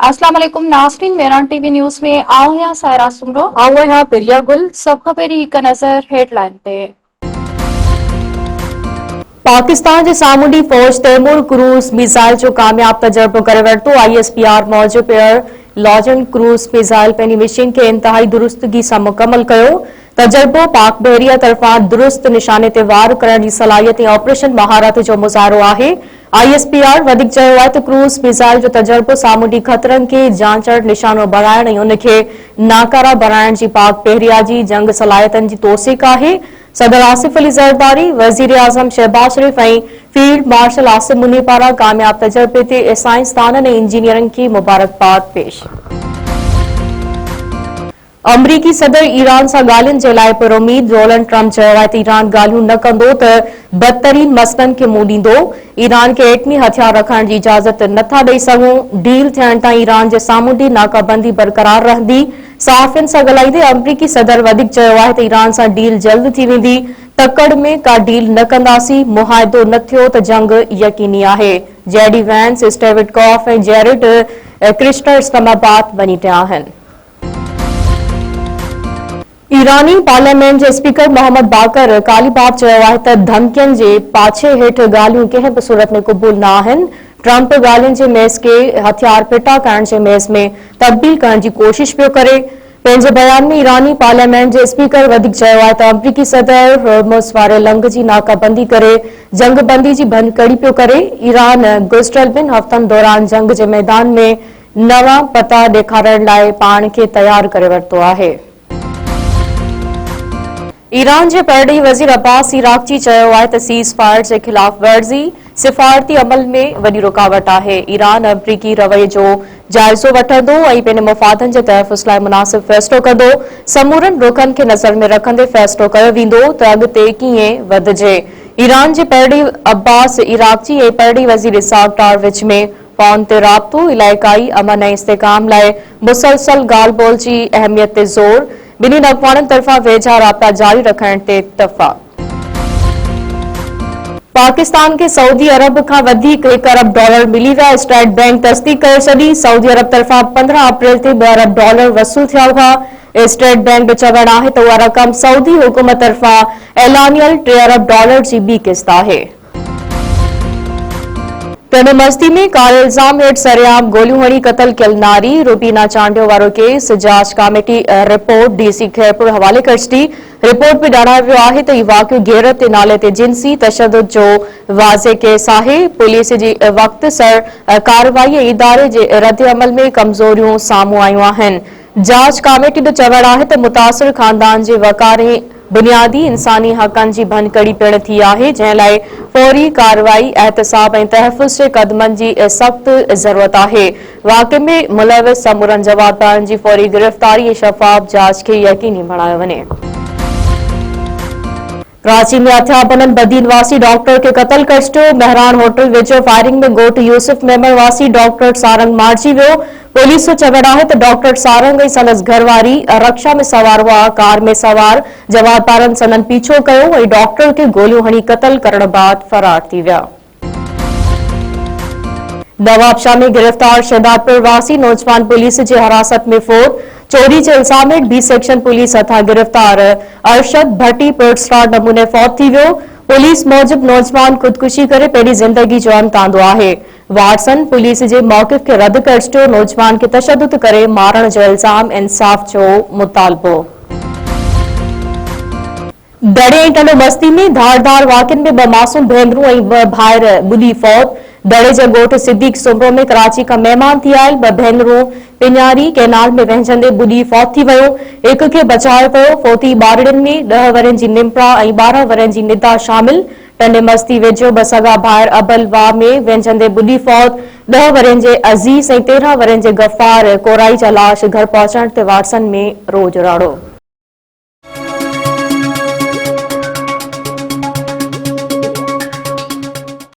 अस्सलाम वालेकुम नाज़रीन, मेरान टीवी न्यूज़ में आओ या सायरा सुमरो आओ या प्रिया गुल सब खबरी हिक नज़र हेडलाइन ते। पाकिस्तान जे सामूंडी फौज तैमूर क्रूज़ मिसाइल जो कामयाब तजर्बो करे वरितो। ISPR मौजिब एयर लॉन्च क्रूज़ मिसाइल पंहिंजी मिशन खे इंतहाई दुरुस्तगी सां मुकमल कयो। तजर्बो पाक बहरिया तरफ़ां दुरुस्त निशाने ते वार करण जी सलाहियत ऐं ऑपरेशन महारत जो मुज़ाहिरो आहे। ISPR वधीक चयो आहे त क्रूज़ मिसाइल जो तजर्बो सामूंडी ख़तरनि खे जांचण, निशानो बणाइण ऐं उन खे नाकारा बणाइण जी पाक बहरिया जी जंग सलाहियतनि जी तौसीक़ आहे। सदर आसिफ अली ज़रदारी, वज़ीर आज़म शहबाज शरीफ़ ऐं फील्ड मार्शल आसिम मुनी पारां कामयाब तजर्बे ते साइंसदाननि ऐं इंजीनियरनि खे मुबारकबाद पेश। अमरीकी सदर ईरान सां ॻाल्हियुनि जे लाइ पुरुमीद। डोनाल्ड ट्रंप चयो आहे त ईरान ॻाल्हियूं न कंदो त बदतरीन मसइलनि खे मुंहुं ॾींदो। ईरान खे एटमी हथियार रखण जी इजाज़त नथा ॾेई सघूं। डील थियण ताईं ईरान जे सामूंडी नाकाबंदी बरक़रार रहंदी। सहाफ़ियुनि सां ॻाल्हाईंदे अमरीकी सदर वधीक चयो आहे त ईरान सां डील जल्द थी वेंदी। तकड़ में का डील न कंदासीं। मुआहिदो न थियो त जंग यकीनी आहे। जेडी वैंस, स्टीव विटकॉफ ऐं जेरेड क्रिश्नर इस्लामाबाद वञी टिया आहिनि। ईरानी पार्लियामेंट जे स्पीकर मोहम्मद बाकर कालीबाब चयो आहे त धमकियुनि जे पाछे हेठि ॻाल्हियूं कंहिं बि सूरत में क़बूल न आहिनि। ट्रंप ॻाल्हियुनि जे मेज़ खे हथियार फिटा करण जे मेज़ में तब्दील करण जी कोशिश पियो करे। पंहिंजे बयान में ईरानी पार्लियामेंट जे स्पीकर वधीक चयो आहे त अमरीकी सदर होर्मुज़ वारे लंघ जी नाकाबंदी करे जंगबंदी जी भनकड़ी पियो करे। ईरान गुज़िरियल 2 हफ़्तनि दौरान जंग जे मैदान में नवां पता ॾेखारण लाइ पाण खे तयार करे वरितो आहे। ईरान जे परॾेही वज़ीर अब्बास इराक़ची चयो आहे त सीज़ फायर जे ख़िलाफ़ वर्ज़ी सिफ़ारती अमल में वॾी रुकावट आहे। ईरान अमरीकी रवैये जो जाइज़ो वठंदो ऐं पंहिंजे मफ़ादनि जे तहफ़्फ़ुज़ लाइ मुनासिब फ़ैसिलो कंदो। समूरनि रुख़नि खे नज़र में रखंदे फ़ैसिलो कयो वेंदो त अॻिते कीअं वधिजे। ईरान जे परॾेही अब्बास इराक़ची ऐं परॾेही वज़ीर इसहाक़ डार विच में फ़ोन ते राब्तो, इलाइक़ाई अमन ऐं इस्तेहकाम लाइ मुसलसल ॻाल्हि ॿोल जी अहमियत ते ज़ोर। ॿिन्हिनि अॻवाननि तरफ़ां वेझा राब्ता जारी रखण ते इत्तफ़ाक़। पाकिस्तान खे सऊदी अरब खां वधीक $1 अरब मिली विया। स्टेट बैंक तस्दीक करे छॾी। सऊदी अरब तरफ़ां 15 अप्रैल ते $2 अरब वसूल थिया हुआ। स्टेट बैंक जो चवणु आहे त उहा रक़म सऊदी हुकूमत तरफ़ां ऐलानियल $3 अरब जी ॿी क़िस्त आहे। पिंड मस्ती में कारे इल्ज़ाम हेठि सरेआम गोलियूं हणी क़तल कयल नारी रुबीना चांडियो वारो केस जांच कमेटी रिपोर्ट DC खैरपुर हवाले करे छॾी। रिपोर्ट में ॼाणायो वियो आहे त ही वाक़ियो गैरत जे नाले ते जिन्सी तशद्दुद जो वाज़े केस आहे। पुलिस जी वक़्तसर कार्रवाई ऐं इदारे जे रद्द-ए-अमल में कमज़ोरियूं साम्हूं आयूं आहिनि। जांच कमेटी जो चवणु आहे त मुतासिर ख़ानदान जे वक़ार ऐं बुनियादी इंसानी हक़नि जी भनकड़ी पिण थी आहे, जंहिं लाइ फौरी कार्रवाई, एहतसाब ऐं तहफ़्फ़ुज़ जे क़दमनि जी सख़्त ज़रूरत आहे। वाक़े में मुलविस समूरनि जवाबदारनि जी फौरी गिरफ़्तारी ऐं शफ़ाफ़ जांच खे यकीनी बणायो वञे। कराची में अथियाबननि बदीन वासी डॉक्टर के कतल करे छॾियो। मेहरान होटल वेझो फायरिंग में ॻोठ यूसुफ मेमण वासी डॉक्टर सारंग मारिजी वियो। पुलिस जो चवणु आहे त डॉक्टर सारंग ऐं संदसि घरवारी रक्षा में सवार हुआ। कार में सवार जवाबदारनि संदनि पीछो कयो ऐं डॉक्टर खे गोलियूं हणी कतल करण बाद फरार थी विया। नवाबशाह में गिरफ़्तार शहदादपुर वासी नौजवान पुलिस जे हिरासत में फोत। चोरी जे इल्ज़ाम हेठि B सेक्शन पुलिस हथां गिरफ़्तार अरशद भट्टी पुरस्कार नमूने फौत थी वियो। पुलिस मूजिब नौजवान ख़ुदकुशी करे पंहिंजी ज़िंदगी जो अंत आंदो आहे। वाटसन पुलिस जे मौक़िफ़ खे रद्द करे छॾियो। नौजवान खे तशद्दुद करे मारण जो इल्ज़ाम, इंसाफ़ जो मुतालबो। दड़े ऐं टंडो बस्ती में धारदार वाक़िअनि में 2 मासूम भेनरूं ऐं 2 भाइर ॿुॾी फौत। दड़े जे ॻोठ सिद्दीक़ सुमरो में कराची खां महिमान थी आयल 2 भेनरूं पिञारी कैनाल में वहिंजंदे ॿुॾी फौत थी वियो। हिक खे बचायो पियो। फोती ॿारड़ियुनि में 10 वरनि जी निम्परा ऐं 12 वरनि जी निदा शामिल। टंडे मस्ती वेझो 2 सगा भाइर अबलवा में वहिंजंदे ॿुॾी फौत। 10 वरनि जे अज़ीज़ ऐं 13 वरनि जे गफ़ार कोराई जा लाश घर पहुचण ते वाटसन में रोज राड़ो।